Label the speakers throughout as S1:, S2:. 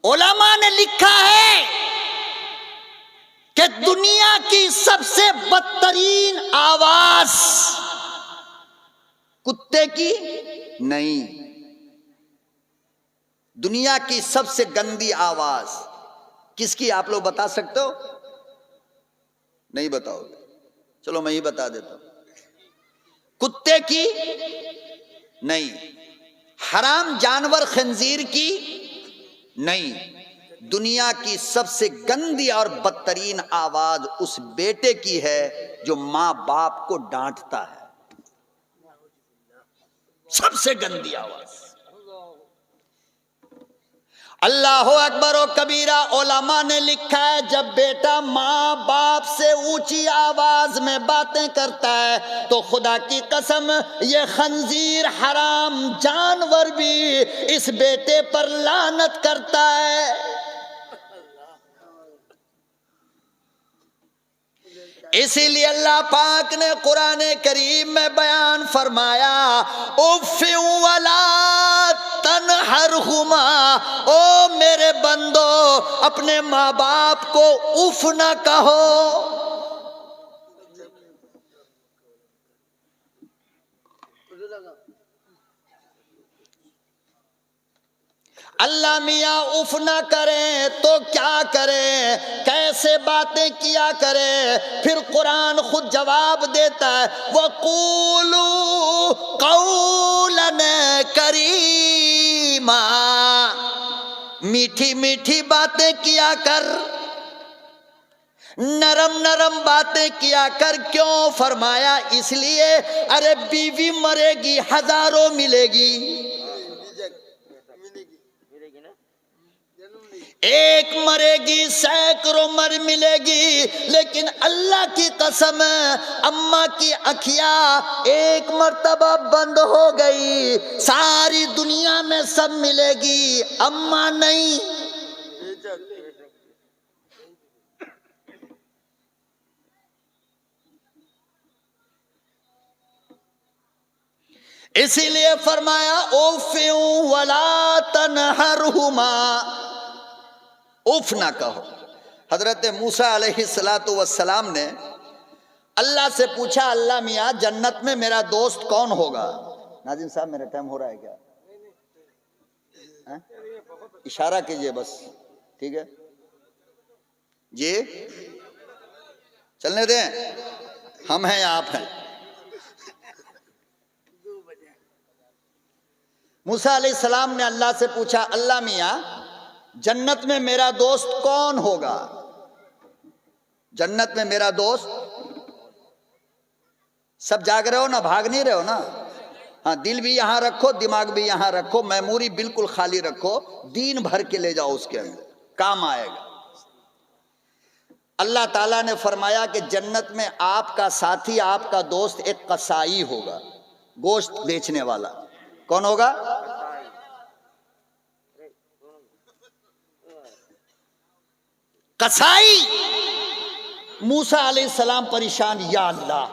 S1: علماء نے لکھا ہے کہ دنیا کی سب سے بدترین آواز کتے کی نہیں، دنیا کی سب سے گندی آواز کس کی آپ لوگ بتا سکتے ہو؟ نہیں بتاؤ، چلو میں ہی بتا دیتا ہوں، کتے کی نہیں، حرام جانور خنزیر کی نہیں، دنیا کی سب سے گندی اور بدترین آواز اس بیٹے کی ہے جو ماں باپ کو ڈانٹتا ہے، سب سے گندی آواز۔ اللہ اکبر و کبیرہ، علماء نے لکھا ہے جب بیٹا ماں باپ سے اونچی آواز میں باتیں کرتا ہے تو خدا کی قسم یہ خنزیر حرام جانور بھی اس بیٹے پر لعنت کرتا ہے۔ اسی لیے اللہ پاک نے قرآن کریم میں بیان فرمایا اف ولا تنہرہما، او میرے بندو اپنے ماں باپ کو اف نہ کہو۔ اللہ میاں اف نہ کریں تو کیا کریں، کیسے باتیں کیا کریں؟ پھر قرآن خود جواب دیتا ہے وَقُولُوا قَوْلًا كَرِيمًا، میٹھی میٹھی باتیں کیا کر، نرم نرم باتیں کیا کر۔ کیوں فرمایا؟ اس لیے ارے بیوی مرے گی ہزاروں ملے گی، ایک مرے گی سینکڑوں ملے گی، لیکن اللہ کی قسم اماں کی اکھیاں ایک مرتبہ بند ہو گئی، ساری دنیا میں سب ملے گی، اماں نہیں۔ اسی لیے فرمایا اوف ولا تنہرہما، اف نہ کہو۔ حضرت موسیٰ علیہ السلام نے اللہ سے پوچھا اللہ میاں جنت میں میرا دوست کون ہوگا؟ ناظرین صاحب میرا ٹائم ہو رہا ہے کیا؟ اشارہ کیجئے بس، ٹھیک ہے جی، چلنے دیں، ہم ہیں آپ ہیں۔ موسیٰ علیہ السلام نے اللہ سے پوچھا اللہ میاں جنت میں میرا دوست کون ہوگا؟ جنت میں میرا دوست، سب جاگ رہے ہو نا، بھاگ نہیں رہے ہو نا؟ ہاں، دل بھی یہاں رکھو، دماغ بھی یہاں رکھو، میموری بالکل خالی رکھو، دین بھر کے لے جاؤ اس کے اندر، کام آئے گا۔ اللہ تعالیٰ نے فرمایا کہ جنت میں آپ کا ساتھی، آپ کا دوست ایک قصائی ہوگا، گوشت بیچنے والا۔ کون ہوگا؟ قصائی۔ موسیٰ علیہ السلام پریشان، یا اللہ،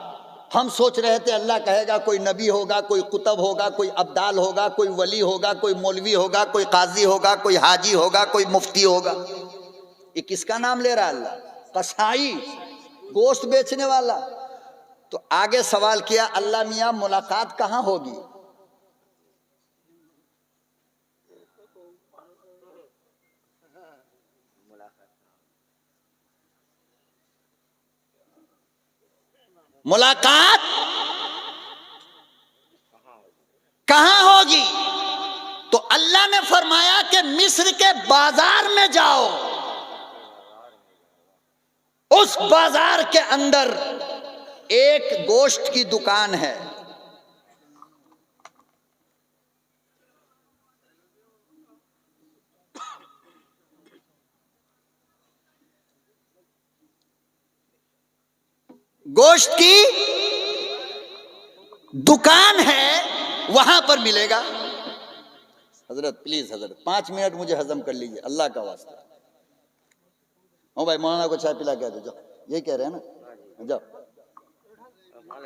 S1: ہم سوچ رہے تھے اللہ کہے گا کوئی نبی ہوگا، کوئی قطب ہوگا، کوئی ابدال ہوگا، کوئی ولی ہوگا، کوئی مولوی ہوگا، کوئی قاضی ہوگا، کوئی حاجی ہوگا، کوئی مفتی ہوگا، یہ کس کا نام لے رہا ہے اللہ؟ قصائی، گوشت بیچنے والا۔ تو آگے سوال کیا اللہ میاں ملاقات کہاں ہوگی؟ ملاقات کہاں ہوگی؟ تو اللہ نے فرمایا کہ مصر کے بازار میں جاؤ، اس بازار کے اندر ایک گوشت کی دکان ہے، گوشت کی دکان ہے، وہاں پر ملے گا۔ حضرت پلیز حضرت 5 منٹ مجھے ہضم کر لیجئے اللہ کا واسطہ۔ ہوں بھائی مولانا کو چائے پلا کے دو، جاؤ، یہی کہہ رہے ہیں نا، جاؤ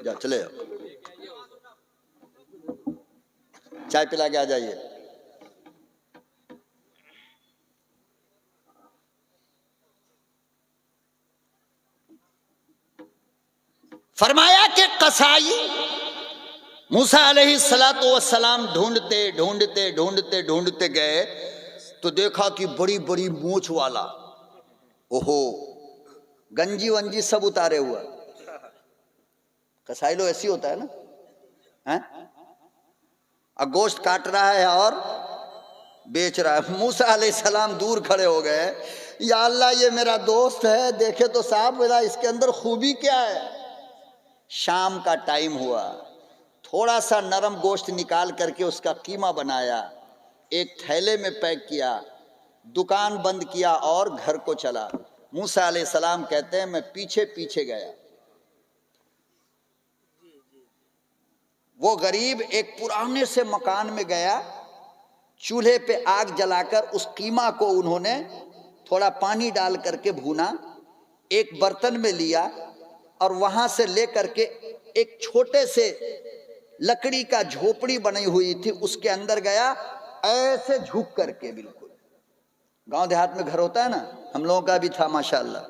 S1: جاؤ چلے جاؤ، چائے پلا کے آ جائیے۔ فرمایا کہ قصائی موسیٰ علیہ السلام ڈھونڈتے ڈھونڈتے ڈھونڈتے ڈھونڈتے گئے تو دیکھا کہ بڑی بڑی مونچھ والا، اوہو گنجی ونجی سب اتارے ہوا. قصائی لو ایسی ہوتا ہے نا، گوشت کاٹ رہا ہے اور بیچ رہا ہے. موسیٰ علیہ السلام دور کھڑے ہو گئے، یا اللہ یہ میرا دوست ہے، دیکھے تو صاحب میرا اس کے اندر خوبی کیا ہے. شام کا ٹائم ہوا، تھوڑا سا نرم گوشت نکال کر کے اس کا قیمہ بنایا، ایک تھیلے میں پیک کیا، دکان بند کیا اور گھر کو چلا. موسیٰ علیہ السلام کہتے ہیں میں پیچھے پیچھے گیا. وہ غریب ایک پرانے سے مکان میں گیا، چولہے پہ آگ جلا کر اس قیمہ کو انہوں نے تھوڑا پانی ڈال کر کے بھونا، ایک برتن میں لیا اور وہاں سے لے کر کے ایک چھوٹے سے لکڑی کا جھوپڑی بنی ہوئی تھی اس کے اندر گیا، ایسے جھک کر کے. بالکل گاؤں دیہات میں گھر ہوتا ہے نا، ہم لوگوں کا بھی تھا ماشاءاللہ.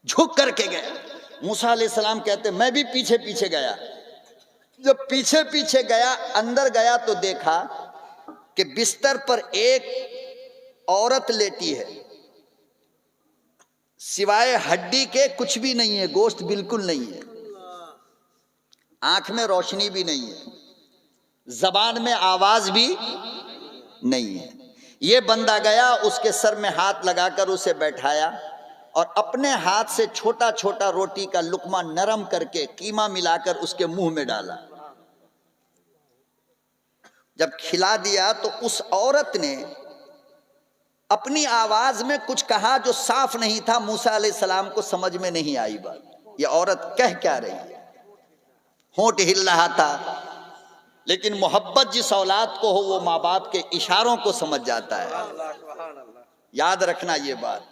S1: جھک کر کے گیا. موسیٰ علیہ السلام کہتے میں بھی پیچھے پیچھے گیا. جب پیچھے پیچھے گیا اندر گیا تو دیکھا کہ بستر پر ایک عورت لیٹی ہے، سوائے ہڈی کے کچھ بھی نہیں ہے، گوشت بالکل نہیں ہے، آنکھ میں روشنی بھی نہیں ہے، زبان میں آواز بھی نہیں ہے. یہ بندہ گیا، اس کے سر میں ہاتھ لگا کر اسے بیٹھایا اور اپنے ہاتھ سے چھوٹا چھوٹا روٹی کا لقمہ نرم کر کے قیمہ ملا کر اس کے منہ میں ڈالا. جب کھلا دیا تو اس عورت نے اپنی آواز میں کچھ کہا جو صاف نہیں تھا. موسیٰ علیہ السلام کو سمجھ میں نہیں آئی بات، یہ عورت کہہ کیا رہی ہے. ہونٹ ہل رہا تھا، لیکن محبت جس اولاد کو ہو وہ ماں باپ کے اشاروں کو سمجھ جاتا ہے. یاد رکھنا یہ بات.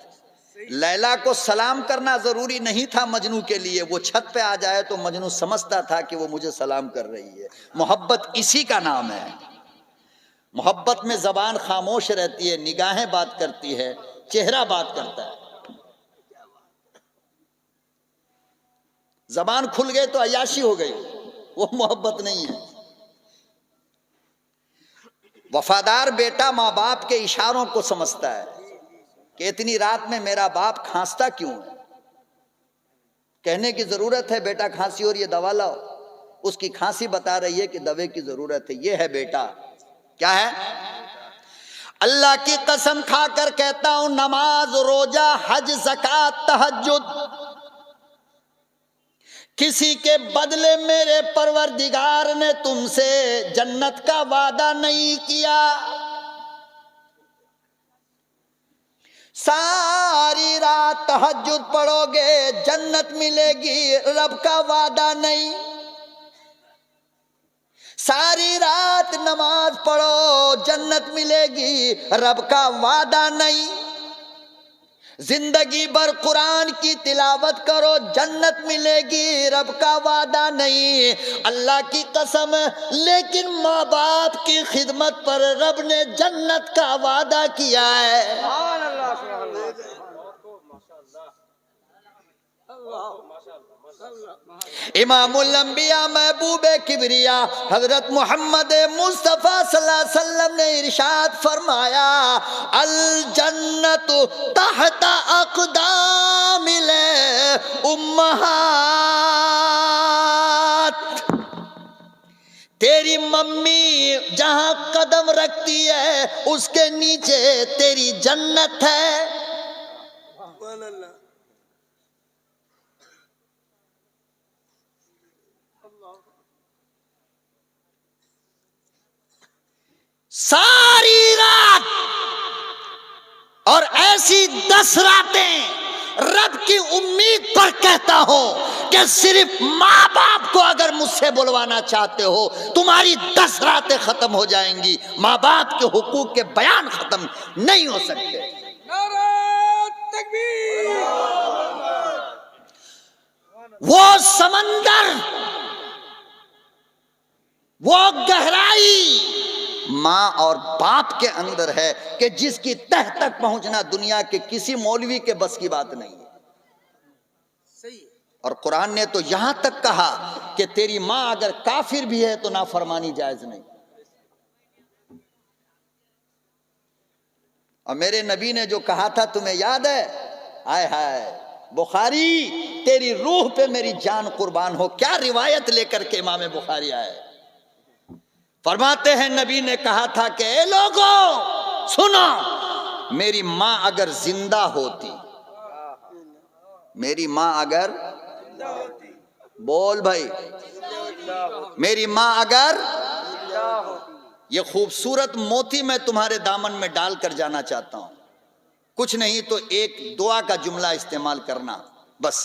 S1: لیلا کو سلام کرنا ضروری نہیں تھا مجنو کے لیے، وہ چھت پہ آ جائے تو مجنو سمجھتا تھا کہ وہ مجھے سلام کر رہی ہے. محبت اسی کا نام ہے. محبت میں زبان خاموش رہتی ہے، نگاہیں بات کرتی ہے، چہرہ بات کرتا ہے. زبان کھل گئے تو عیاشی ہو گئی، وہ محبت نہیں ہے. وفادار بیٹا ماں باپ کے اشاروں کو سمجھتا ہے کہ اتنی رات میں میرا باپ کھانستا کیوں ہے. کہنے کی ضرورت ہے بیٹا کھانسی اور یہ دوا لاؤ، اس کی کھانسی بتا رہی ہے کہ دوے کی ضرورت ہے. یہ ہے بیٹا. کیا ہے؟ اللہ کی قسم کھا کر کہتا ہوں، نماز، روزہ، حج، زکات، تہجد، کسی کے بدلے میرے پروردگار نے تم سے جنت کا وعدہ نہیں کیا. ساری رات تہجد پڑھو گے جنت ملے گی، رب کا وعدہ نہیں. ساری رات نماز پڑھو جنت ملے گی، رب کا وعدہ نہیں. زندگی بھر قرآن کی تلاوت کرو جنت ملے گی، رب کا وعدہ نہیں. اللہ کی قسم، لیکن ماں باپ کی خدمت پر رب نے جنت کا وعدہ کیا ہے.
S2: سبحان اللہ، سبحان اللہ.
S1: امام الانبیاء محبوب کبریا حضرت محمد مصطفیٰ صلی اللہ علیہ وسلم نے ارشاد فرمایا، الجنت تحت اقدام الامہات. تیری ممی جہاں قدم رکھتی ہے اس کے نیچے تیری جنت ہے.
S2: سبحان اللہ.
S1: ساری رات اور ایسی 10 راتیں رب کی امید پر کہتا ہوں کہ صرف ماں باپ کو اگر مجھ سے بلوانا چاہتے ہو تمہاری 10 راتیں ختم ہو جائیں گی. ماں باپ کے حقوق کے بیان ختم نہیں ہو سکتے.
S2: نعرہ تکبیر.
S1: وہ سمندر، وہ گہرائی ماں اور باپ کے اندر ہے کہ جس کی تہ تک پہنچنا دنیا کے کسی مولوی کے بس کی بات نہیں ہے.
S2: صحیح.
S1: اور قرآن نے تو یہاں تک کہا کہ تیری ماں اگر کافر بھی ہے تو نافرمانی جائز نہیں. اور میرے نبی نے جو کہا تھا تمہیں یاد ہے؟ ہائے ہائے بخاری تیری روح پہ میری جان قربان ہو. کیا روایت لے کر کے امام بخاری آئے. فرماتے ہیں نبی نے کہا تھا کہ اے لوگوں سنو، میری ماں اگر زندہ ہوتی، میری ماں اگر، بول بھائی، میری ماں اگر، یہ خوبصورت موتی میں تمہارے دامن میں ڈال کر جانا چاہتا ہوں. کچھ نہیں تو ایک دعا کا جملہ استعمال کرنا بس.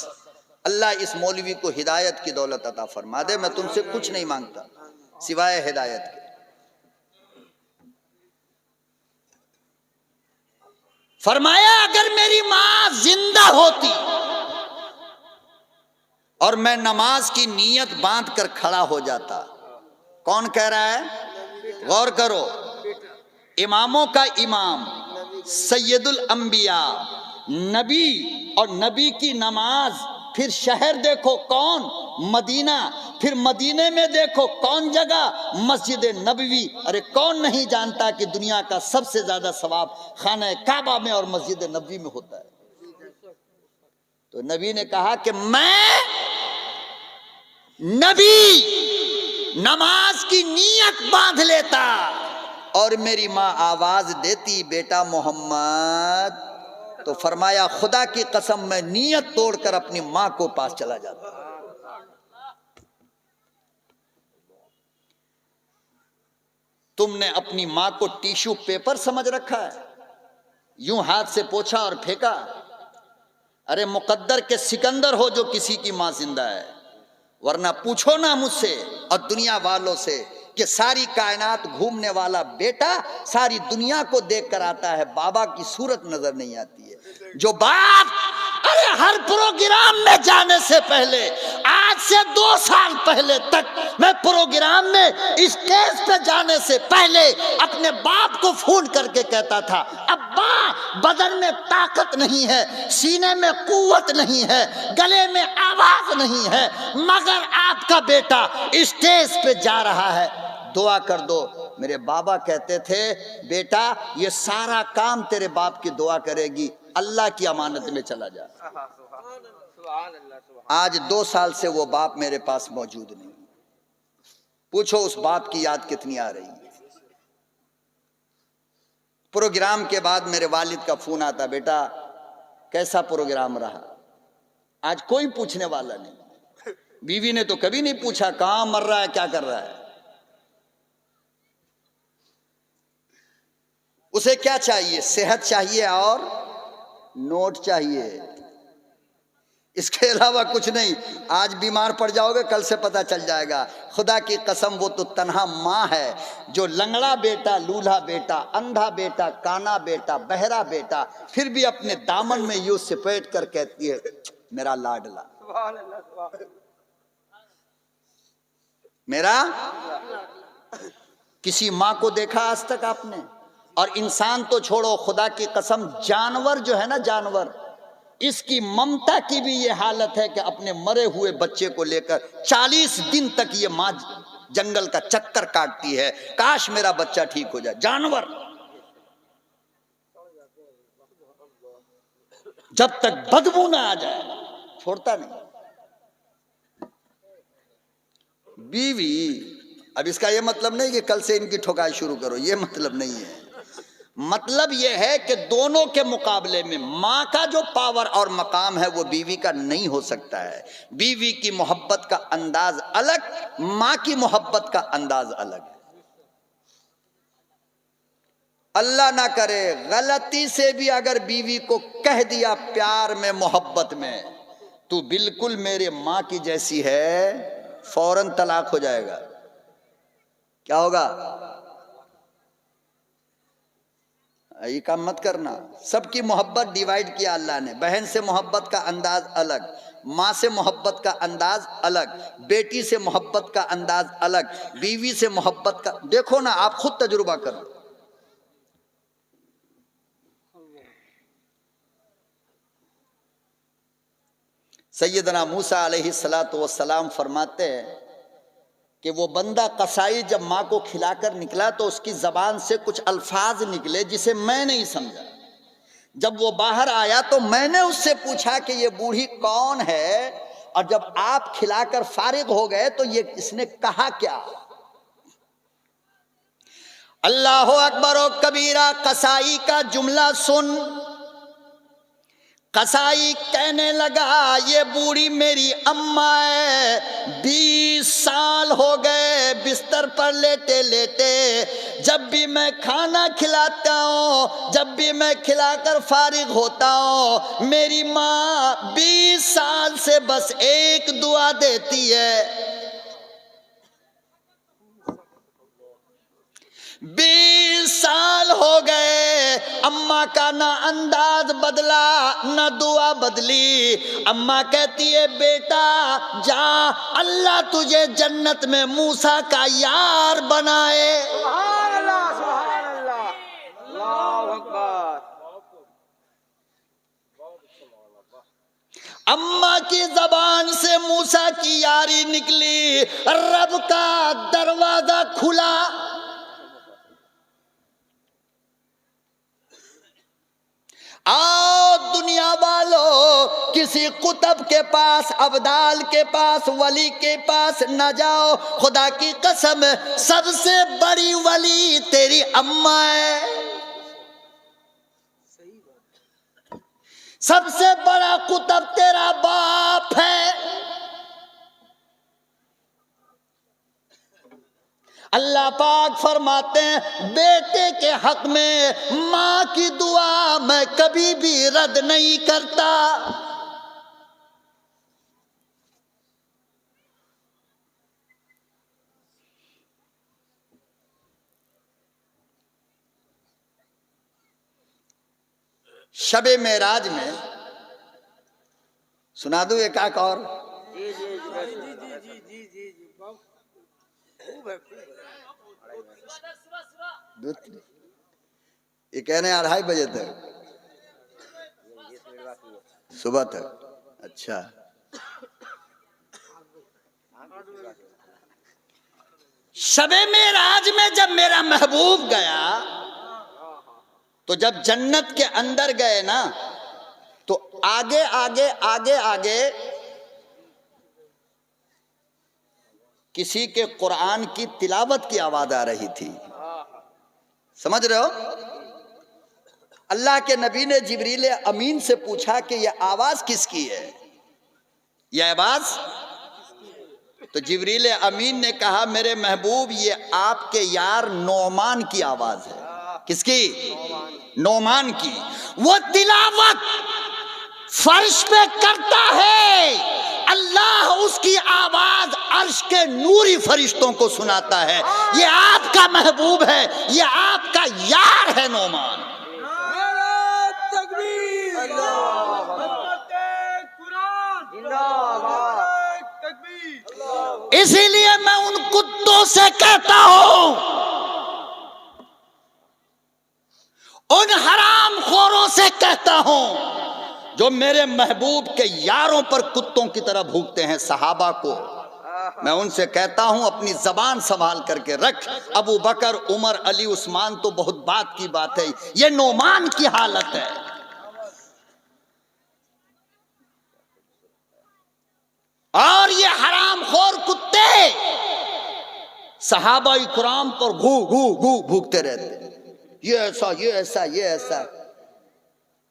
S1: اللہ اس مولوی کو ہدایت کی دولت عطا فرما دے. میں تم سے کچھ نہیں مانگتا سوائے ہدایت کے. فرمایا اگر میری ماں زندہ ہوتی اور میں نماز کی نیت باندھ کر کھڑا ہو جاتا. کون کہہ رہا ہے؟ غور کرو. اماموں کا امام، سید الانبیاء، نبی، اور نبی کی نماز. پھر شہر دیکھو کون؟ مدینہ. پھر مدینے میں دیکھو کون جگہ؟ مسجد نبوی. ارے کون نہیں جانتا کہ دنیا کا سب سے زیادہ ثواب خانہ کعبہ میں اور مسجد نبوی میں ہوتا ہے. تو نبی نے کہا کہ میں نبی نماز کی نیت باندھ لیتا اور میری ماں آواز دیتی بیٹا محمد، تو فرمایا خدا کی قسم میں نیت توڑ کر اپنی ماں کو پاس چلا جاتا. تم نے اپنی ماں کو ٹیشو پیپر سمجھ رکھا ہے، یوں ہاتھ سے پوچھا اور پھینکا. ارے مقدر کے سکندر ہو جو کسی کی ماں زندہ ہے. ورنہ پوچھو نا مجھ سے اور دنیا والوں سے کہ ساری کائنات گھومنے والا بیٹا ساری دنیا کو دیکھ کر آتا ہے، بابا کی صورت نظر نہیں آتی ہے. جو باپ ارے ہر پروگرام میں جانے سے پہلے، آج سے 2 سال پہلے تک میں پروگرام میں اسٹیج پہ جانے سے پہلے اپنے باپ کو فون کر کے کہتا تھا ابا بدن میں طاقت نہیں ہے، سینے میں قوت نہیں ہے، گلے میں آواز نہیں ہے، مگر آپ کا بیٹا اسٹیج پہ جا رہا ہے، دعا کر دو. میرے بابا کہتے تھے بیٹا یہ سارا کام تیرے باپ کی دعا کرے گی، اللہ کی امانت میں چلا جا. آج 2 سال سے وہ باپ میرے پاس موجود نہیں. پوچھو اس باپ کی یاد کتنی آ رہی ہے. پروگرام کے بعد میرے والد کا فون آتا بیٹا کیسا پروگرام رہا. آج کوئی پوچھنے والا نہیں. بیوی نے تو کبھی نہیں پوچھا کہاں مر رہا ہے کیا کر رہا ہے. اسے کیا چاہیے؟ صحت چاہیے اور نوٹ چاہیے، اس کے علاوہ کچھ نہیں. آج بیمار پڑ جاؤ گے کل سے پتہ چل جائے گا. خدا کی قسم وہ تو تنہا ماں ہے جو لنگڑا بیٹا، لولہا بیٹا، اندھا بیٹا، کانا بیٹا، بہرا بیٹا پھر بھی اپنے دامن میں یوں سپیٹ کر کہتی ہے میرا لاڈلا، میرا. کسی ماں کو دیکھا آج تک آپ نے؟ اور انسان تو چھوڑو، خدا کی قسم جانور جو ہے نا، جانور، اس کی ممتا کی بھی یہ حالت ہے کہ اپنے مرے ہوئے بچے کو لے کر 40 دن تک یہ ماں جنگل کا چکر کاٹتی ہے، کاش میرا بچہ ٹھیک ہو جائے. جانور جب تک بدبو نہ آ جائے چھوڑتا نہیں. بیوی، اب اس کا یہ مطلب نہیں کہ کل سے ان کی ٹھوکائی شروع کرو، یہ مطلب نہیں ہے. مطلب یہ ہے کہ دونوں کے مقابلے میں ماں کا جو پاور اور مقام ہے وہ بیوی کا نہیں ہو سکتا ہے. بیوی کی محبت کا انداز الگ، ماں کی محبت کا انداز الگ ہے. اللہ نہ کرے غلطی سے بھی اگر بیوی کو کہہ دیا پیار میں، محبت میں، تو بالکل میرے ماں کی جیسی ہے، فوراً طلاق ہو جائے گا. کیا ہوگا؟ یہ کام مت کرنا. سب کی محبت ڈیوائیڈ کیا اللہ نے. بہن سے محبت کا انداز الگ، ماں سے محبت کا انداز الگ، بیٹی سے محبت کا انداز الگ، بیوی سے محبت کا. دیکھو نا آپ خود تجربہ کرو. سیدنا موسیٰ علیہ السلام فرماتے ہیں کہ وہ بندہ قصائی جب ماں کو کھلا کر نکلا تو اس کی زبان سے کچھ الفاظ نکلے جسے میں نہیں سمجھا. جب وہ باہر آیا تو میں نے اس سے پوچھا کہ یہ بوڑھی کون ہے، اور جب آپ کھلا کر فارغ ہو گئے تو یہ اس نے کہا کیا؟ اللہ اکبر و کبیرہ. قصائی کا جملہ سن. قصائی کہنے لگا یہ بوڑھی میری اماں ہے، 20 سال ہو گئے بستر پر لیٹے لیٹے. جب بھی میں کھانا کھلاتا ہوں، جب بھی میں کھلا کر فارغ ہوتا ہوں، میری ماں 20 سال سے بس ایک دعا دیتی ہے. 20 سال ہو گئے، اماں کا نہ انداز بدلا نہ دعا بدلی. اماں کہتی ہے بیٹا جا، اللہ تجھے جنت میں موسیٰ کا یار بنائے.
S2: سبحان اللہ سبحان اللہ. اللہ اکبر.
S1: اماں کی زبان سے موسیٰ کی یاری نکلی، رب کا دروازہ کھلا. آؤ دنیا والو، کسی قطب کے پاس، ابدال کے پاس، ولی کے پاس نہ جاؤ. خدا کی قسم سب سے بڑی ولی تیری اماں ہے. سب سے بڑا قطب تیرا باپ ہے. اللہ پاک فرماتے ہیں بیٹے کے حق میں ماں کی دعا میں کبھی بھی رد نہیں کرتا. شب معراج میں سنا دوں ایک اور.
S2: جی جی جی جی جی جی جی. خوب ہے خوب ہے.
S1: یہ کہنے 2:30 بجے تک صبح تک. اچھا شب معراج میں جب میرا محبوب گیا تو جب جنت کے اندر گئے نا تو آگے آگے آگے آگے کسی کے قرآن کی تلاوت کی آواز آ رہی تھی. سمجھ رہے ہو؟ اللہ کے نبی نے جبریل امین سے پوچھا کہ یہ آواز کس کی ہے، یہ آواز؟ تو جبریل امین نے کہا میرے محبوب یہ آپ کے یار نعمان کی آواز ہے. کس کی؟ نعمان کی. وہ تلاوت فرش پہ کرتا ہے، اللہ اس کی آواز عرش کے نوری فرشتوں کو سناتا ہے. یہ آپ کا محبوب ہے، یہ آپ کا یار ہے نعمان.
S2: نعرہ تکبیر. اللہ قرآن. زندہ باد. تکبیر.
S1: اسی لیے میں ان کتوں سے کہتا ہوں، ان حرام خوروں سے کہتا ہوں جو میرے محبوب کے یاروں پر کتوں کی طرح بھوکتے ہیں، صحابہ کو میں ان سے کہتا ہوں اپنی زبان سنبھال کر کے رکھ. ابو بکر، عمر، علی، عثمان تو بہت بات کی بات ہے، یہ نعمان کی حالت ہے. اور یہ حرام خور کتے صحابہ کرام پر گھو گھو گھو بھوکتے رہتے. یہ ایسا یہ ایسا یہ ایسا.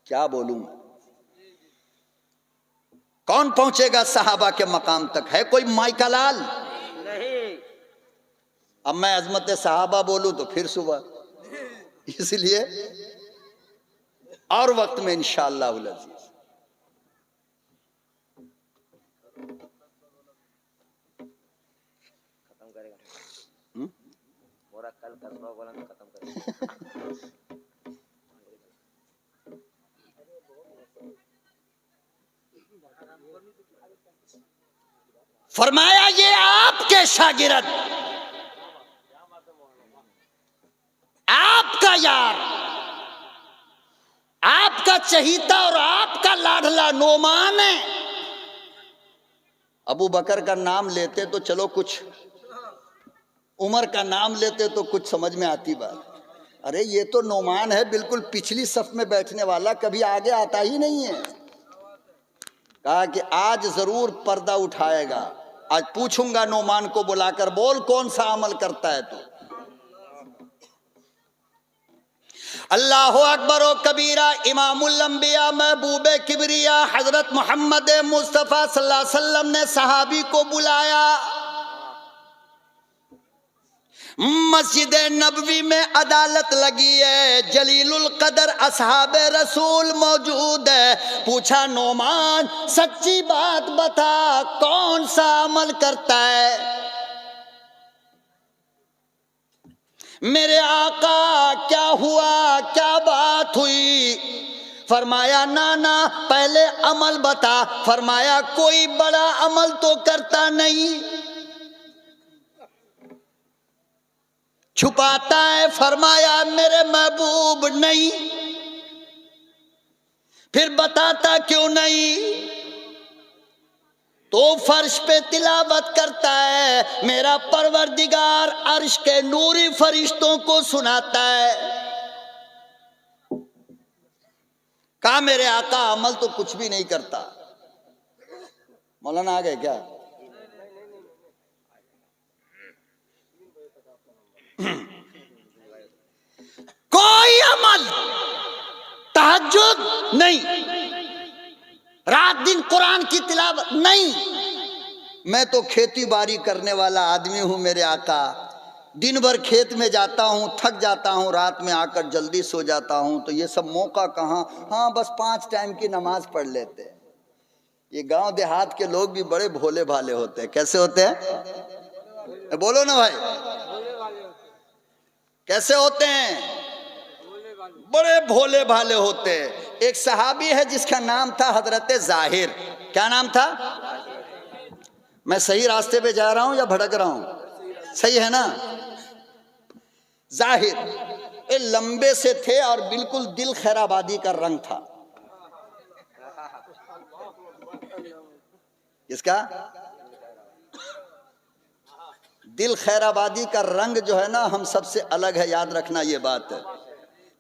S1: کیا بولوں میں؟ کون پہنچے گا صحابہ کے مقام تک؟ ہے کوئی مائکا لال؟
S2: نہیں.
S1: اب میں عظمت صحابہ بولوں تو پھر صبح، اس لیے اور وقت میں انشاءاللہ العزیز.
S2: ختم کرے گا پورا کل قصبہ والا ختم کرے گا.
S1: فرمایا یہ آپ کے شاگرد، آپ کا یار، آپ کا چہیتا اور آپ کا لاڈلا نعمان ہے. ابو بکر کا نام لیتے تو چلو کچھ، عمر کا نام لیتے تو کچھ سمجھ میں آتی بات. ارے یہ تو نعمان ہے بالکل پچھلی صف میں بیٹھنے والا، کبھی آگے آتا ہی نہیں ہے. کہا کہ آج ضرور پردہ اٹھائے گا، آج پوچھوں گا نعمان کو بلا کر، بول کون سا عمل کرتا ہے تو. اللہ اکبر و کبیرہ. امام الانبیاء محبوب کبریا حضرت محمد مصطفیٰ صلی اللہ علیہ وسلم نے صحابی کو بلایا. مسجد نبوی میں عدالت لگی ہے، جلیل القدر اصحاب رسول موجود ہے. پوچھا نعمان سچی بات بتا، کون سا عمل کرتا ہے؟ میرے آقا کیا ہوا، کیا بات ہوئی؟ فرمایا نانا پہلے عمل بتا. فرمایا کوئی بڑا عمل تو کرتا نہیں، چھپاتا ہے. فرمایا میرے محبوب نہیں. پھر بتاتا کیوں نہیں؟ تو فرش پہ تلاوت کرتا ہے، میرا پروردگار عرش کے نوری فرشتوں کو سناتا ہے. کہا میرے آقا عمل تو کچھ بھی نہیں کرتا. مولانا آ گئے کیا؟ کوئی عمل، تہجد نہیں، رات دن قرآن کی تلاوت نہیں. میں تو کھیتی باڑی کرنے والا آدمی ہوں میرے آقا، دن بھر کھیت میں جاتا ہوں، تھک جاتا ہوں، رات میں آ کر جلدی سو جاتا ہوں، تو یہ سب موقع کہاں؟ ہاں بس 5 ٹائم کی نماز پڑھ لیتے ہیں. یہ گاؤں دیہات کے لوگ بھی بڑے بھولے بھالے ہوتے ہیں. کیسے ہوتے ہیں؟ بولو نا بھائی، کیسے ہوتے ہیں؟ بڑے بھولے بھالے ہوتے ہیں. ایک صحابی ہے جس کا نام تھا حضرت ظاہر. کیا نام تھا؟ میں صحیح راستے پہ جا رہا ہوں یا بھٹک رہا ہوں؟ صحیح ہے نا؟ ظاہر لمبے سے تھے اور بالکل دل خیر آبادی کا رنگ تھا. کس کا؟ دل خیر آبادی کا رنگ جو ہے نا ہم سب سے الگ ہے، یاد رکھنا یہ بات ہے.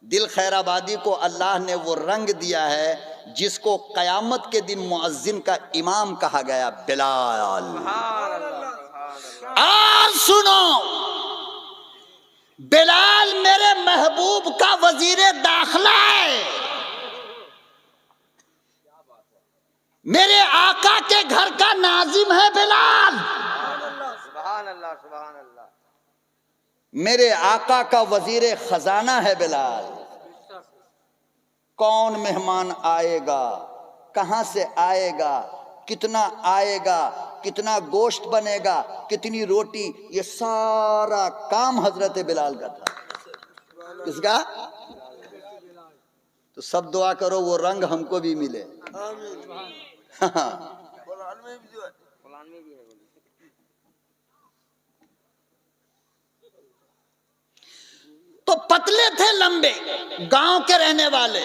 S1: دل خیر آبادی کو اللہ نے وہ رنگ دیا ہے جس کو قیامت کے دن مؤذن کا امام کہا گیا، بلال. اور سنو، بلال میرے محبوب کا وزیر داخلہ ہے. میرے آقا کے گھر کا ناظم ہے بلال.
S2: سبحان اللہ سبحان اللہ.
S1: میرے آقا کا وزیر خزانہ ہے بلال. کون مہمان آئے گا، کہاں سے آئے گا، کتنا آئے گا، کتنا گوشت بنے گا، کتنی روٹی، یہ سارا کام حضرت بلال کا تھا. کس کا؟ تو سب دعا کرو وہ رنگ ہم کو بھی ملے. تو پتلے تھے، لمبے، گاؤں کے رہنے والے،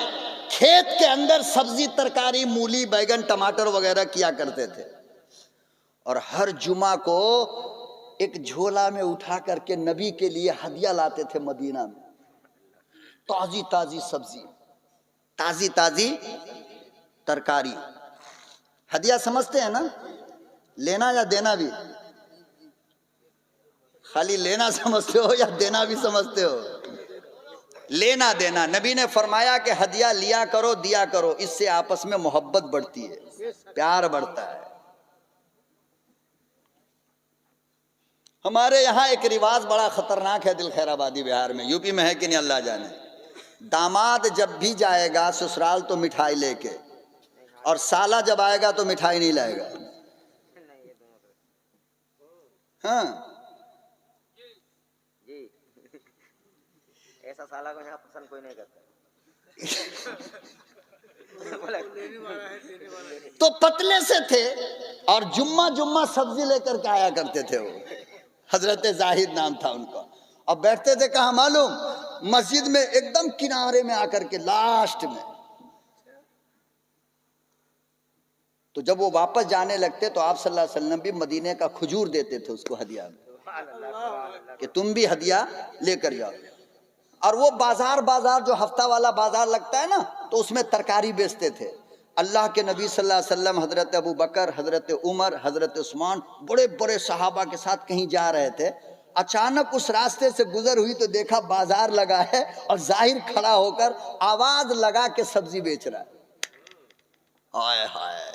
S1: کھیت کے اندر سبزی ترکاری مولی بیگن ٹماٹر وغیرہ کیا کرتے تھے. اور ہر جمعہ کو ایک جھولا میں اٹھا کر کے نبی کے لیے ہدیہ لاتے تھے مدینہ میں. تازی تازی سبزی، تازی تازی ترکاری. ہدیہ سمجھتے ہیں نا؟ لینا یا دینا بھی؟ خالی لینا سمجھتے ہو یا دینا بھی سمجھتے ہو؟ لینا دینا. نبی نے فرمایا کہ ہدیہ لیا کرو، دیا کرو، اس سے آپس میں محبت بڑھتی ہے، پیار بڑھتا ہے. ہمارے یہاں ایک رواج بڑا خطرناک ہے دل خیر آبادی بہار میں، یو پی میں ہے کہ نہیں اللہ جانے. داماد جب بھی جائے گا سسرال تو مٹھائی لے کے، اور سالہ جب آئے گا تو مٹھائی نہیں لائے گا. ہاں
S2: جی، ایسا سالہ کو یہاں پسند کوئی نہیں کرتا.
S1: تو پتلے سے تھے اور جمعہ جمعہ سبزی لے کر کے آیا کرتے تھے. وہ حضرت زاہد نام تھا ان کا. اور بیٹھتے تھے کہاں معلوم؟ مسجد میں ایک دم کنارے میں آ کر کے لاسٹ میں. تو جب وہ واپس جانے لگتے تو آپ صلی اللہ علیہ وسلم بھی مدینے کا کھجور دیتے تھے اس کو ہدیہ میں کہ تم بھی ہدیہ لے کر جاؤ. اور وہ بازار جو ہفتہ والا بازار لگتا ہے نا تو اس میں ترکاری بیچتے تھے. اللہ کے نبی صلی اللہ علیہ وسلم حضرت ابو بکر، حضرت عمر، حضرت عثمان بڑے بڑے صحابہ کے ساتھ کہیں جا رہے تھے. اچانک اس راستے سے گزر ہوئی تو دیکھا بازار لگا ہے اور ظاہر کھڑا ہو کر آواز لگا کے سبزی بیچ رہا ہے. ہائے ہائے،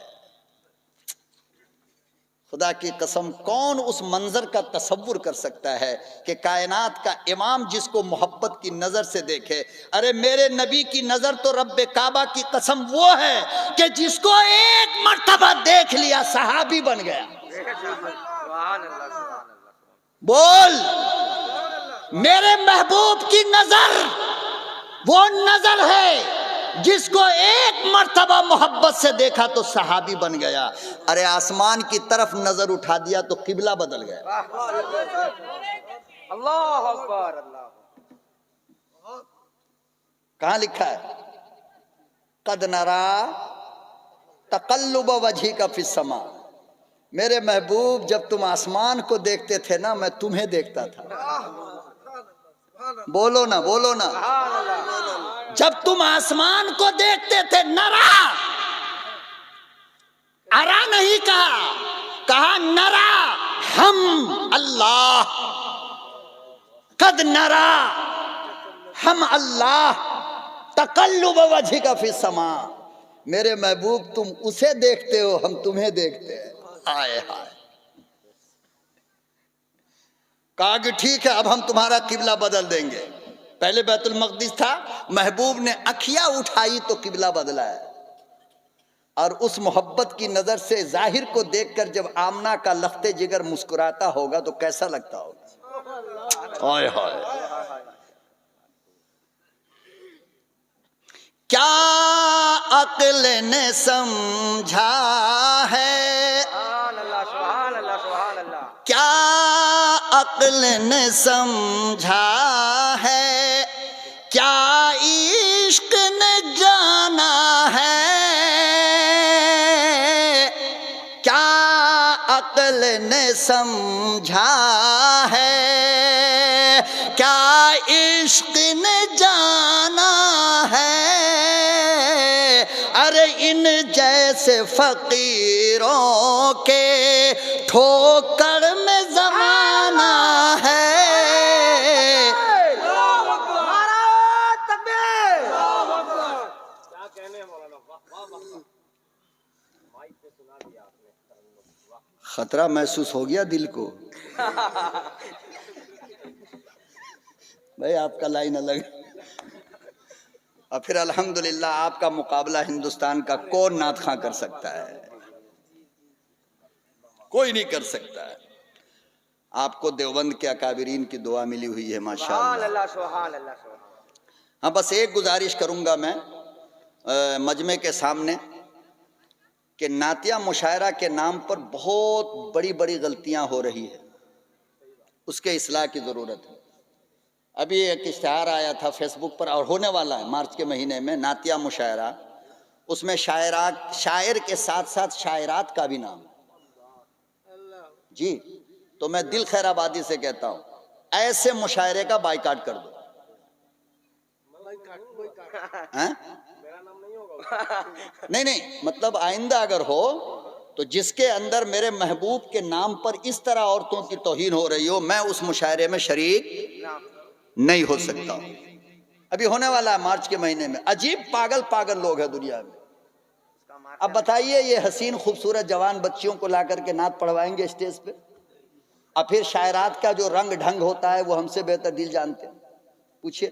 S1: خدا کی قسم کون اس منظر کا تصور کر سکتا ہے کہ کائنات کا امام جس کو محبت کی نظر سے دیکھے. ارے میرے نبی کی نظر تو رب کعبہ کی قسم وہ ہے کہ جس کو ایک مرتبہ دیکھ لیا صحابی بن گیا. بول، میرے محبوب کی نظر وہ نظر ہے جس کو ایک مرتبہ محبت سے دیکھا تو صحابی بن گیا. ارے آسمان کی طرف نظر اٹھا دیا تو قبلہ بدل گیا.
S2: اللہ اکبر.
S1: کہاں لکھا ہے؟ قد نرا تقلب وجهک فی السماء. میرے محبوب جب تم آسمان کو دیکھتے تھے نا میں تمہیں دیکھتا تھا. بولو نا بولو نا. جب تم آسمان کو دیکھتے تھے، نرا، ارا نہیں کہا نرا ہم اللہ. قد نرا ہم اللہ تقلب وجهک فی السماء. میرے محبوب تم اسے دیکھتے ہو، ہم تمہیں دیکھتے ہیں. آئے ہائے. کہا کہ ٹھیک ہے اب ہم تمہارا قبلہ بدل دیں گے. پہلے بیت المقدس تھا، محبوب نے اکھیاں اٹھائی تو قبلہ بدلا ہے. اور اس محبت کی نظر سے ظاہر کو دیکھ کر جب آمنہ کا لخت جگر مسکراتا ہوگا تو کیسا لگتا ہوگا. آئے ہائے. کیا عقل نے سمجھا ہے، کیا عقل نے سمجھا ہے، کیا عشق نے جانا ہے، کیا عقل نے سمجھا ہے، کیا عشق نے جانا ہے. ارے ان جیسے فقیروں کے ٹھوکر میں زمانہ ہے. خطرہ محسوس ہو گیا دل کو. بھائی آپ کا لائن الگ. اور پھر الحمدللہ آپ کا مقابلہ ہندوستان کا کون نعت خواں کر سکتا ہے؟ کوئی نہیں کر سکتا ہے. آپ کو دیوبند کے اکابرین کی دعا ملی ہوئی ہے ماشاءاللہ. ہاں بس ایک گزارش کروں گا میں مجمع کے سامنے کہ نعتیہ مشاعرہ کے نام پر بہت بڑی بڑی غلطیاں ہو رہی ہیں، اس کے اصلاح کی ضرورت ہے. ابھی ایک اشتہار آیا تھا فیس بک پر اور ہونے والا ہے مارچ کے مہینے میں نعتیہ مشاعرہ. اس میں شاعر کے ساتھ ساتھ شاعرات کا بھی نام جی. تو میں دل خیر آبادی سے کہتا ہوں ایسے مشاعرے کا بائیکاٹ کر دو. نہیں مطلب آئندہ اگر ہو تو جس کے اندر میرے محبوب کے نام پر اس طرح عورتوں کی توہین ہو رہی ہو میں اس مشاعرے میں شریک نہیں ہو سکتا. ابھی ہونے والا ہے مارچ کے مہینے میں. عجیب پاگل لوگ ہیں دنیا میں. اب بتائیے یہ حسین خوبصورت جوان بچیوں کو لا کر کے نعت پڑھوائیں گے اسٹیج پہ، اور پھر شاعرات کا جو رنگ ڈھنگ ہوتا ہے وہ ہم سے بہتر دل جانتے ہیں. پوچھئے،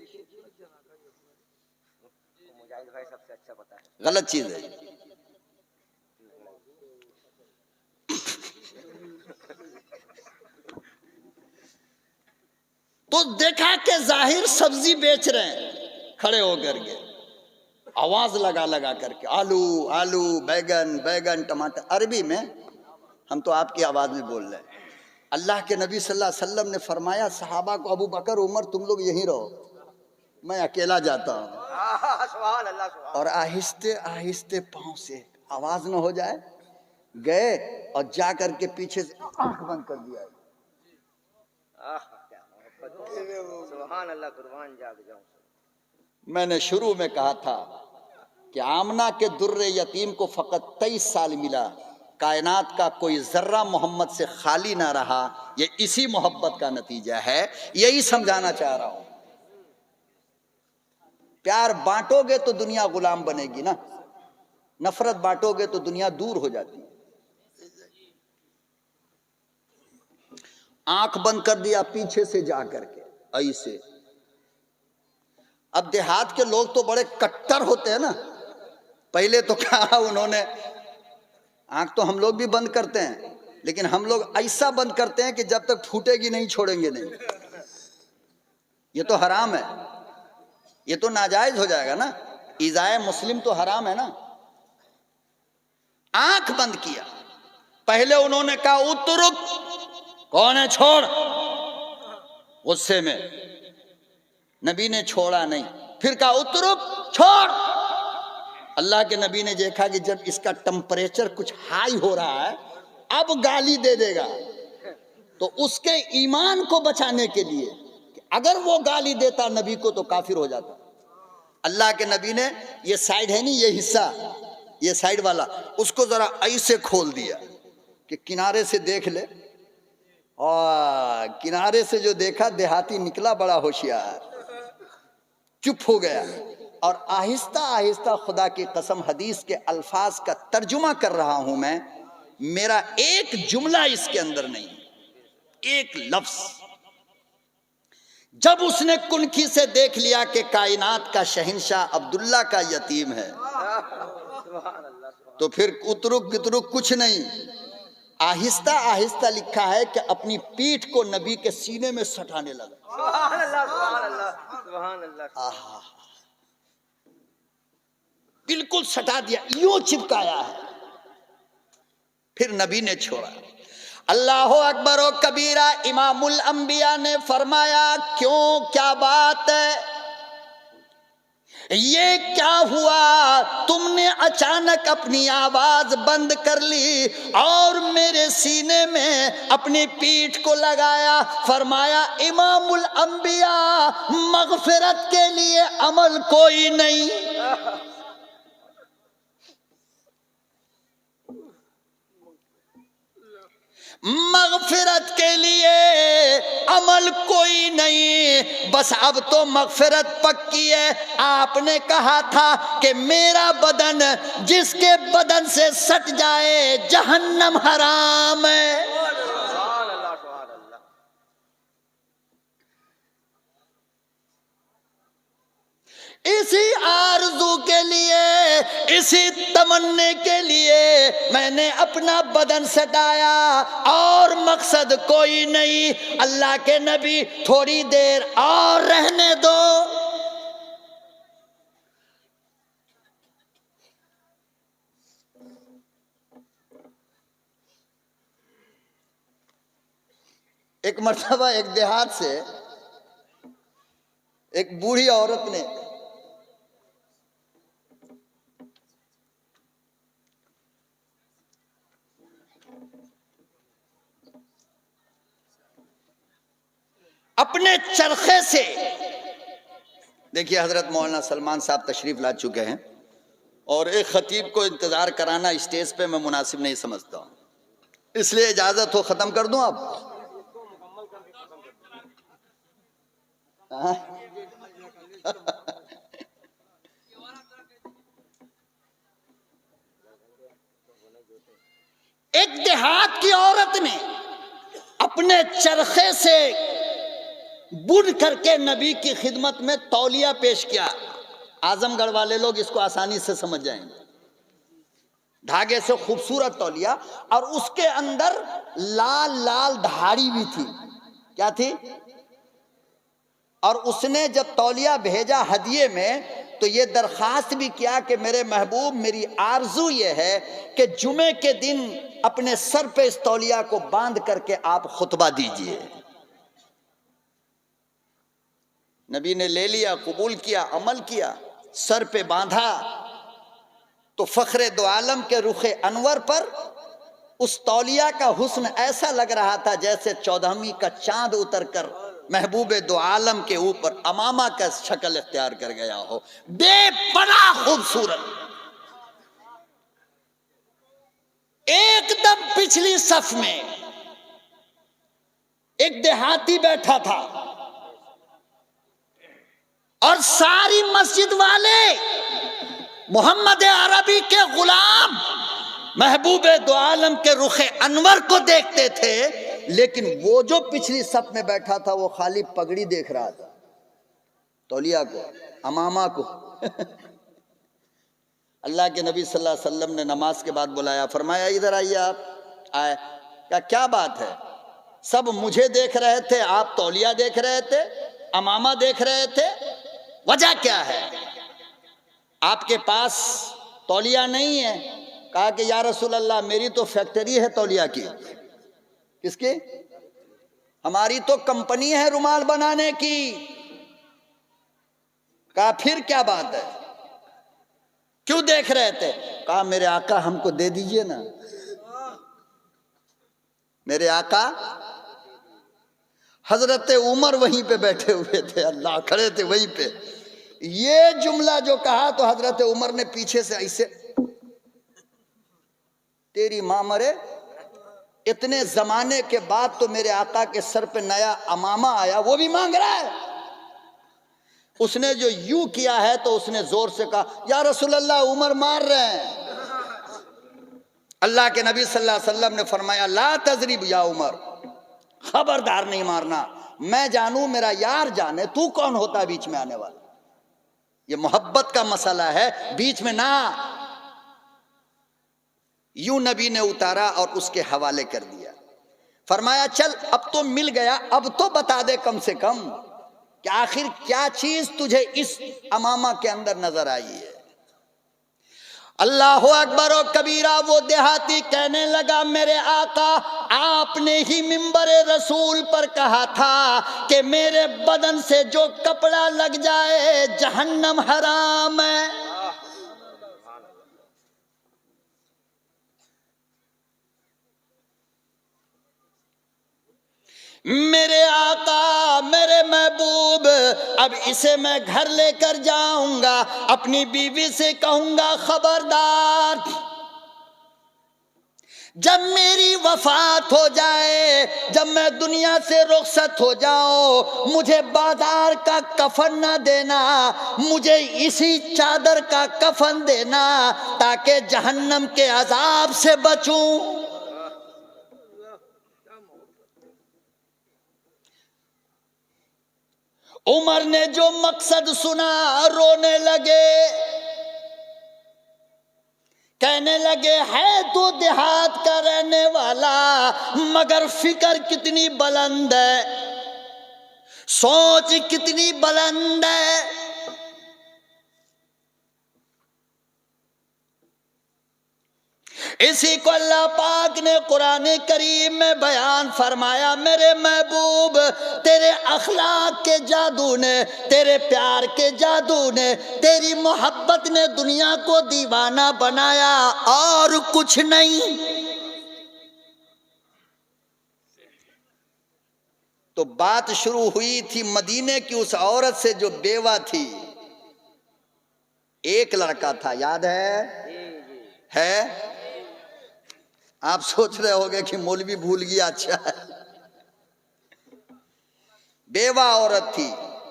S1: غلط چیز ہے. تو دیکھا کہ ظاہر سبزی بیچ رہے ہیں کھڑے ہو کر کے، آواز لگا کر کے آلو بیگن ٹماٹر. عربی میں ہم تو آپ کی آواز میں بول رہے ہیں. اللہ کے نبی صلی اللہ علیہ وسلم نے فرمایا صحابہ کو ابو بکر عمر تم لوگ یہیں رہو، میں اکیلا جاتا ہوں. اور آہستہ آہستہ پاؤں سے آواز نہ ہو جائے گئے اور جا کر کے پیچھے سے آنکھ بند کر دیا.
S2: کیا محبت ہے. سبحان اللہ، قربان جاگ جاؤں.
S1: میں نے شروع میں کہا تھا کہ آمنہ کے در یتیم کو فقط 23 سال ملا، کائنات کا کوئی ذرہ محمد سے خالی نہ رہا. یہ اسی محبت کا نتیجہ ہے، یہی سمجھانا چاہ رہا ہوں. پیار بانٹو گے تو دنیا غلام بنے گی نا، نفرت بانٹو گے تو دنیا دور ہو جاتی ہے. آنکھ بند کر دیا پیچھے سے جا کر کے ایسے. اب دیہات کے لوگ تو بڑے کٹر ہوتے ہیں نا. پہلے تو کہا انہوں نے، آنکھ تو ہم لوگ بھی بند کرتے ہیں لیکن ہم لوگ ایسا بند کرتے ہیں کہ جب تک پھوٹے گی نہیں چھوڑیں گے نہیں. یہ تو حرام ہے، یہ تو ناجائز ہو جائے گا نا. ایذائے مسلم تو حرام ہے نا. آنکھ بند کیا. پہلے انہوں نے کہا اترک، کون ہے چھوڑ، غصے میں. نبی نے چھوڑا نہیں. پھر کہا اترک، چھوڑ. اللہ کے نبی نے دیکھا کہ جب اس کا ٹمپریچر کچھ ہائی ہو رہا ہے اب گالی دے دے گا، تو اس کے ایمان کو بچانے کے لیے، اگر وہ گالی دیتا نبی کو تو کافر ہو جاتا. اللہ کے نبی نے یہ سائیڈ ہے نہیں، یہ حصہ، یہ سائیڈ والا، اس کو ذرا ایسے کھول دیا کہ کنارے سے دیکھ لے. اور کنارے سے جو دیکھا دیہاتی نکلا بڑا ہوشیار، چپ ہو گیا. اور آہستہ آہستہ، خدا کی قسم حدیث کے الفاظ کا ترجمہ کر رہا ہوں میں، میرا ایک جملہ اس کے اندر نہیں، ایک لفظ. جب اس نے کنکھی سے دیکھ لیا کہ کائنات کا شہنشاہ عبداللہ کا یتیم ہے، تو پھر اترک گترک کچھ نہیں. آہستہ آہستہ لکھا ہے کہ اپنی پیٹھ کو نبی کے سینے میں سٹانے لگا.
S2: سبحان اللہ، سبحان اللہ، سبحان اللہ.
S1: بالکل سٹا دیا، یوں چپکایا ہے. پھر نبی نے چھوڑا. اللہ اکبر و کبیرہ. امام الانبیاء نے فرمایا کیوں، کیا بات ہے، یہ کیا ہوا، تم نے اچانک اپنی آواز بند کر لی اور میرے سینے میں اپنی پیٹھ کو لگایا. فرمایا امام الانبیاء، مغفرت کے لیے عمل کوئی نہیں. مغفرت کے لیے عمل کوئی نہیں، بس اب تو مغفرت پکی ہے. آپ نے کہا تھا کہ میرا بدن جس کے بدن سے سٹ جائے جہنم حرام ہے.
S2: سبحان اللہ، سبحان اللہ.
S1: اسی آرزو کے لیے، اسی تمنے کے لیے میں نے اپنا بدن سٹایا، اور مقصد کوئی نہیں. اللہ کے نبی تھوڑی دیر اور رہنے دو. ایک مرتبہ ایک دیہات سے ایک بوڑھی عورت نے اپنے چرخے سے، دیکھیے حضرت مولانا سلمان صاحب تشریف لا چکے ہیں، اور ایک خطیب کو انتظار کرانا اسٹیج پہ میں مناسب نہیں سمجھتا ہوں، اس لیے اجازت ہو ختم کر دوں. اب ایک دیہات کی عورت نے اپنے چرخے سے بن کر کے نبی کی خدمت میں تولیہ پیش کیا. اعظم گڑھ والے لوگ اس کو آسانی سے سمجھ جائیں گے. دھاگے سے خوبصورت تولیہ، اور اس کے اندر لال لال دھاڑی بھی تھی. کیا تھی؟ اور اس نے جب تولیہ بھیجا ہدیے میں تو یہ درخواست بھی کیا کہ میرے محبوب، میری آرزو یہ ہے کہ جمعے کے دن اپنے سر پہ اس تولیہ کو باندھ کر کے آپ خطبہ دیجئے. نبی نے لے لیا، قبول کیا، عمل کیا، سر پہ باندھا. تو فخر دو عالم کے رخ انور پر اس تولیہ کا حسن ایسا لگ رہا تھا جیسے 14ویں کا چاند اتر کر محبوب دو عالم کے اوپر امامہ کا شکل اختیار کر گیا ہو، بے پناہ خوبصورت. ایک دم پچھلی صف میں ایک دیہاتی بیٹھا تھا اور ساری مسجد والے محمد عربی کے غلام محبوب دو عالم کے رخ انور کو دیکھتے تھے، لیکن وہ جو پچھلی صف میں بیٹھا تھا وہ خالی پگڑی دیکھ رہا تھا، تولیہ کو، امامہ کو. اللہ کے نبی صلی اللہ علیہ وسلم نے نماز کے بعد بلایا، فرمایا ادھر آئیے. آپ آئے. کیا بات ہے؟ سب مجھے دیکھ رہے تھے، آپ تولیہ دیکھ رہے تھے، امامہ دیکھ رہے تھے، وجہ کیا ہے؟ آپ کے پاس تولیہ نہیں ہے؟ کہا کہ یا رسول اللہ میری تو فیکٹری ہے تولیہ کی. کس کی؟ ہماری تو کمپنی ہے رومال بنانے کی. کہا پھر کیا بات ہے، کیوں دیکھ رہے تھے؟ کہا میرے آقا ہم کو دے دیجئے نا. میرے آقا حضرت عمر وہیں پہ بیٹھے ہوئے تھے، اللہ کھڑے تھے وہیں پہ. یہ جملہ جو کہا تو حضرت عمر نے پیچھے سے ایسے، تیری ماں مرے، اتنے زمانے کے بعد تو میرے آقا کے سر پہ نیا امامہ آیا، وہ بھی مانگ رہا ہے. اس نے جو یوں کیا ہے تو اس نے زور سے کہا یا رسول اللہ عمر مار رہے ہیں. اللہ کے نبی صلی اللہ علیہ وسلم نے فرمایا لا تضرب یا عمر، خبردار نہیں مارنا، میں جانوں میرا یار جانے، تو کون ہوتا بیچ میں آنے والا؟ یہ محبت کا مسئلہ ہے، بیچ میں نہ. یوں نبی نے اتارا اور اس کے حوالے کر دیا. فرمایا چل اب تو مل گیا، اب تو بتا دے کم سے کم کہ آخر کیا چیز تجھے اس امامہ کے اندر نظر آئی ہے. اللہ اکبر و کبیرہ. وہ دیہاتی کہنے لگا میرے آقا آپ نے ہی منبر رسول پر کہا تھا کہ میرے بدن سے جو کپڑا لگ جائے جہنم حرام ہے. میرے آقا میرے محبوب اب اسے میں گھر لے کر جاؤں گا، اپنی بیوی سے کہوں گا خبردار جب میری وفات ہو جائے، جب میں دنیا سے رخصت ہو جاؤں، مجھے بازار کا کفن نہ دینا، مجھے اسی چادر کا کفن دینا تاکہ جہنم کے عذاب سے بچوں. عمر نے جو مقصد سنا رونے لگے، کہنے لگے ہے تو دیہات کا رہنے والا مگر فکر کتنی بلند ہے، سوچ کتنی بلند ہے. اسی کو اللہ پاک نے قرآن کریم میں بیان فرمایا میرے محبوب تیرے اخلاق کے جادو نے، تیرے پیار کے جادو نے، تیری محبت نے دنیا کو دیوانہ بنایا اور کچھ نہیں. تو بات شروع ہوئی تھی مدینے کی اس عورت سے جو بیوہ تھی. ایک لڑکا تھا، یاد ہے؟ آپ سوچ رہے ہوگے کہ مولوی بھول گیا. اچھا ہے، بیوہ عورت تھی.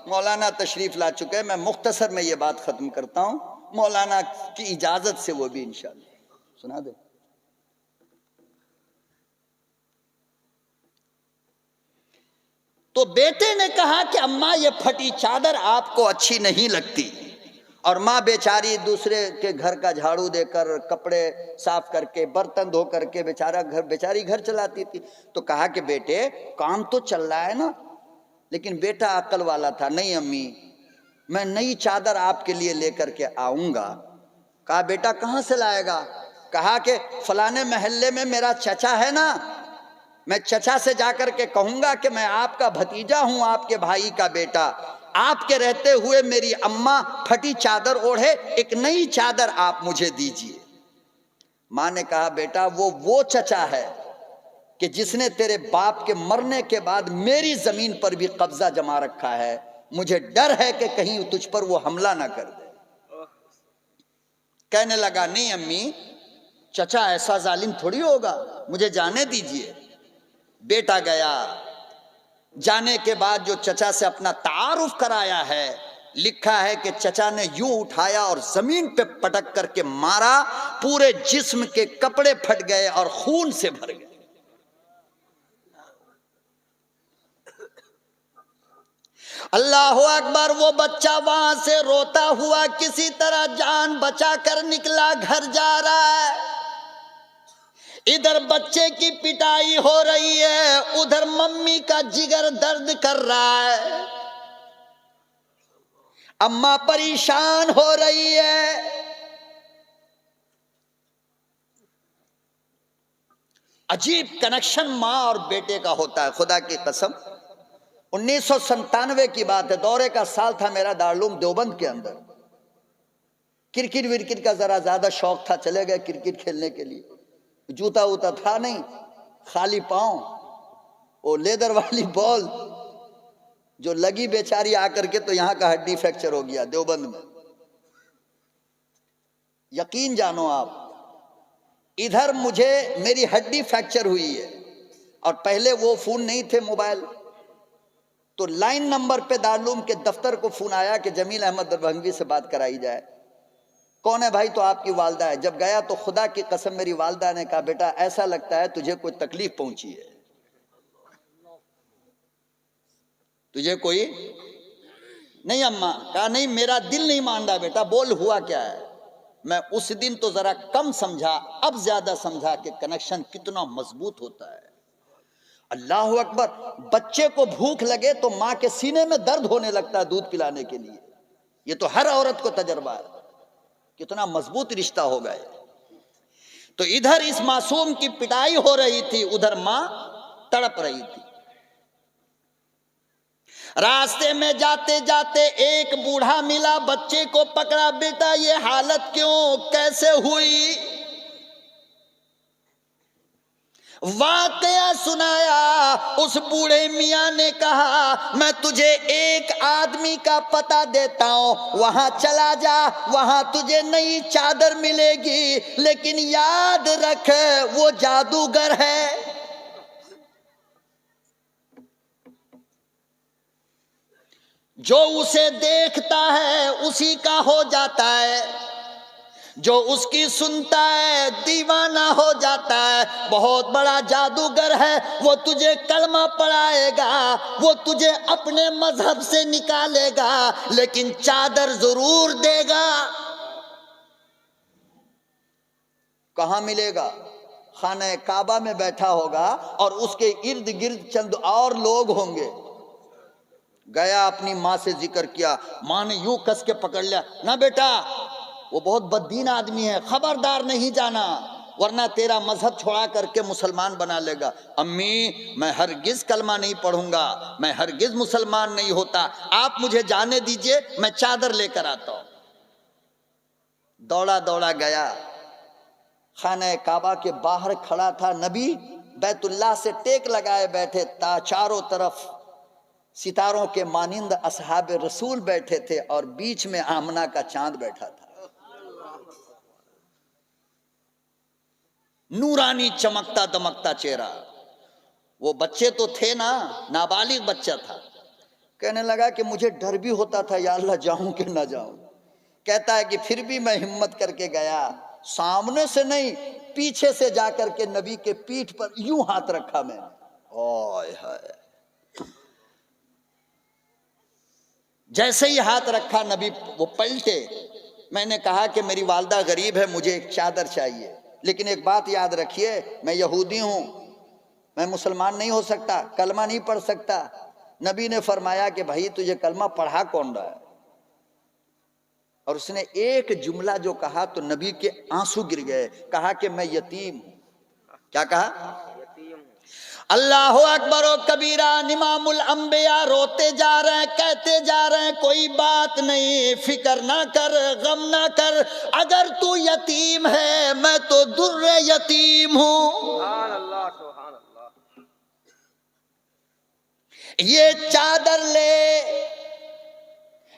S1: مولانا تشریف لا چکے ہیں، میں مختصر میں یہ بات ختم کرتا ہوں، مولانا کی اجازت سے وہ بھی انشاءاللہ سنا دے. تو بیٹے نے کہا کہ اماں یہ پھٹی چادر آپ کو اچھی نہیں لگتی، اور ماں بیچاری دوسرے کے گھر کا جھاڑو دے کر، کپڑے صاف کر کے، برتن دھو کر کے بیچاری گھر چلاتی تھی. تو کہا کہ بیٹے کام تو چل رہا ہے نا. لیکن بیٹا عقل والا تھا، نہیں امی میں نئی چادر آپ کے لیے لے کر کے آؤں گا. کہا بیٹا کہاں سے لائے گا؟ کہا کہ فلانے محلے میں میرا چچا ہے نا، میں چچا سے جا کر کے کہوں گا کہ میں آپ کا بھتیجا ہوں، آپ کے بھائی کا بیٹا، آپ کے رہتے ہوئے میری اماں پھٹی چادر اوڑھے، ایک نئی چادر آپ مجھے دیجئے. ماں نے کہا بیٹا وہ چچا ہے کہ جس نے تیرے باپ کے مرنے کے بعد میری زمین پر بھی قبضہ جما رکھا ہے، مجھے ڈر ہے کہ کہیں تجھ پر وہ حملہ نہ کر دے۔ کہنے لگا نہیں امی، چچا ایسا ظالم تھوڑی ہوگا، مجھے جانے دیجئے۔ بیٹا گیا، جانے کے بعد جو چچا سے اپنا تعارف کرایا ہے، لکھا ہے کہ چچا نے یوں اٹھایا اور زمین پہ پٹک کر کے مارا، پورے جسم کے کپڑے پھٹ گئے اور خون سے بھر گئے۔ اللہ اکبر۔ وہ بچہ وہاں سے روتا ہوا کسی طرح جان بچا کر نکلا، گھر جا رہا ہے۔ ادھر بچے کی پٹائی ہو رہی ہے، ادھر ممی کا جگر درد کر رہا ہے، اماں پریشان ہو رہی ہے۔ عجیب کنیکشن ماں اور بیٹے کا ہوتا ہے، خدا کی قسم۔ 1997 کی بات ہے، دورے کا سال تھا میرا دارالعلوم دیوبند کے اندر۔ کرکٹ ورکٹ کا ذرا زیادہ شوق تھا، چلے گئے کرکٹ کھیلنے کے لیے۔ جوتا ووتا تھا نہیں، خالی پاؤں، وہ لیدر والی بال جو لگی بیچاری آ کر کے تو یہاں کا ہڈی فریکچر ہو گیا دیوبند میں۔ یقین جانو آپ، ادھر مجھے میری ہڈی فریکچر ہوئی ہے، اور پہلے وہ فون نہیں تھے موبائل، تو لائن نمبر پہ دارالعلوم کے دفتر کو فون آیا کہ جمیل احمد دربھنگوی سے بات کرائی جائے۔ کون ہے بھائی؟ تو آپ کی والدہ ہے۔ جب گیا تو خدا کی قسم میری والدہ نے کہا بیٹا ایسا لگتا ہے تجھے کوئی تکلیف پہنچی ہے، تجھے کوئی نہیں اماں؟ کہا نہیں میرا دل نہیں مان رہا بیٹا، بول ہوا کیا ہے۔ میں اس دن تو ذرا کم سمجھا، اب زیادہ سمجھا کہ کنیکشن کتنا مضبوط ہوتا ہے۔ اللہ اکبر۔ بچے کو بھوک لگے تو ماں کے سینے میں درد ہونے لگتا ہے دودھ پلانے کے لیے، یہ تو ہر عورت کو تجربہ ہے، کتنا مضبوط رشتہ ہو گئے۔ تو ادھر اس معصوم کی پٹائی ہو رہی تھی، ادھر ماں تڑپ رہی تھی۔ راستے میں جاتے جاتے ایک بوڑھا ملا، بچے کو پکڑا، بیٹا یہ حالت کیوں، کیسے ہوئی؟ واقعہ سنایا۔ اس بوڑھے میاں نے کہا میں تجھے ایک آدمی کا پتہ دیتا ہوں، وہاں چلا جا، وہاں تجھے نئی چادر ملے گی، لیکن یاد رکھ وہ جادوگر ہے۔ جو اسے دیکھتا ہے اسی کا ہو جاتا ہے، جو اس کی سنتا ہے دیوانہ ہو جاتا ہے۔ بہت بڑا جادوگر ہے، وہ تجھے کلمہ پڑھائے گا، وہ تجھے اپنے مذہب سے نکالے گا، لیکن چادر ضرور دے گا۔ کہاں ملے گا؟ خانہ کعبہ میں بیٹھا ہوگا اور اس کے ارد گرد چند اور لوگ ہوں گے۔ گیا اپنی ماں سے ذکر کیا، ماں نے یوں کس کے پکڑ لیا، نہ بیٹا وہ بہت بددین آدمی ہے، خبردار نہیں جانا ورنہ تیرا مذہب چھوڑا کر کے مسلمان بنا لے گا۔ امی میں ہرگز کلمہ نہیں پڑھوں گا، میں ہرگز مسلمان نہیں ہوتا، آپ مجھے جانے دیجئے، میں چادر لے کر آتا ہوں۔ دوڑا دوڑا گیا، خانہ کعبہ کے باہر کھڑا تھا، نبی بیت اللہ سے ٹیک لگائے بیٹھے، تا چاروں طرف ستاروں کے مانند اصحاب رسول بیٹھے تھے، اور بیچ میں آمنہ کا چاند بیٹھا تھا، نورانی چمکتا دمکتا چہرہ۔ وہ بچے تو تھے نا، نابالغ بچہ تھا، کہنے لگا کہ مجھے ڈر بھی ہوتا تھا یا اللہ جاؤں کہ نہ جاؤں۔ کہتا ہے کہ پھر بھی میں ہمت کر کے گیا، سامنے سے نہیں پیچھے سے جا کر کے نبی کے پیٹھ پر یوں ہاتھ رکھا میں نے، اوئے ہائے، جیسے ہی ہاتھ رکھا نبی وہ پلٹے۔ میں نے کہا کہ میری والدہ غریب ہے، مجھے ایک چادر چاہیے، لیکن ایک بات یاد رکھیے میں یہودی ہوں، میں مسلمان نہیں ہو سکتا، کلمہ نہیں پڑھ سکتا۔ نبی نے فرمایا کہ بھائی تجھے کلمہ پڑھا کون رہا ہے؟ اور اس نے ایک جملہ جو کہا تو نبی کے آنسو گر گئے، کہا کہ میں یتیم ہوں۔ کیا کہا؟ اللہ اکبر و کبیرہ۔ امام الانبیاء روتے جا رہے ہیں، کہتے جا رہے ہیں کوئی بات نہیں، فکر نہ کر، غم نہ کر، اگر تو یتیم ہے میں تو در یتیم ہوں۔
S2: سبحان اللہ سبحان اللہ۔
S1: یہ چادر لے،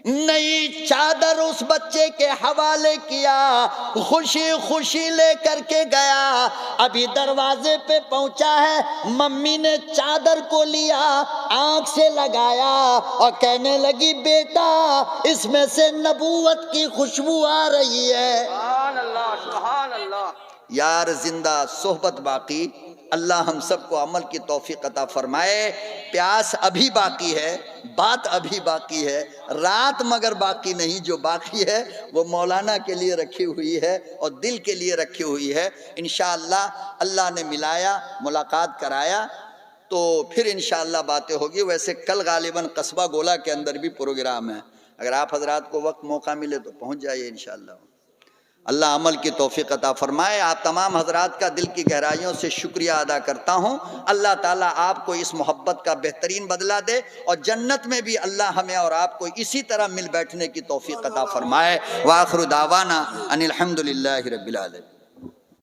S1: نئی چادر اس بچے کے حوالے کیا، خوشی خوشی لے کر کے گیا۔ ابھی دروازے پہ پہنچا ہے، ممی نے چادر کو لیا، آنکھ سے لگایا اور کہنے لگی بیٹا اس میں سے نبوت کی خوشبو آ رہی ہے۔
S2: سبحان اللہ سبحان اللہ۔
S1: یار زندہ صحبت باقی، اللہ ہم سب کو عمل کی توفیق عطا فرمائے۔ پیاس ابھی باقی ہے، بات ابھی باقی ہے، رات مگر باقی نہیں، جو باقی ہے وہ مولانا کے لیے رکھی ہوئی ہے اور دل کے لیے رکھی ہوئی ہے۔ انشاءاللہ اللہ نے ملایا، ملاقات کرایا تو پھر انشاءاللہ باتیں ہوگی۔ ویسے کل غالباً قصبہ گولا کے اندر بھی پروگرام ہے، اگر آپ حضرات کو وقت موقع ملے تو پہنچ جائیے انشاءاللہ۔ اللہ عمل کی توفیق عطا فرمائے۔ آپ تمام حضرات کا دل کی گہرائیوں سے شکریہ ادا کرتا ہوں۔ اللہ تعالیٰ آپ کو اس محبت کا بہترین بدلہ دے اور جنت میں بھی اللہ ہمیں اور آپ کو اسی طرح مل بیٹھنے کی توفیق عطا فرمائے۔ وآخر دعوانا ان الحمدللہ رب العالمین۔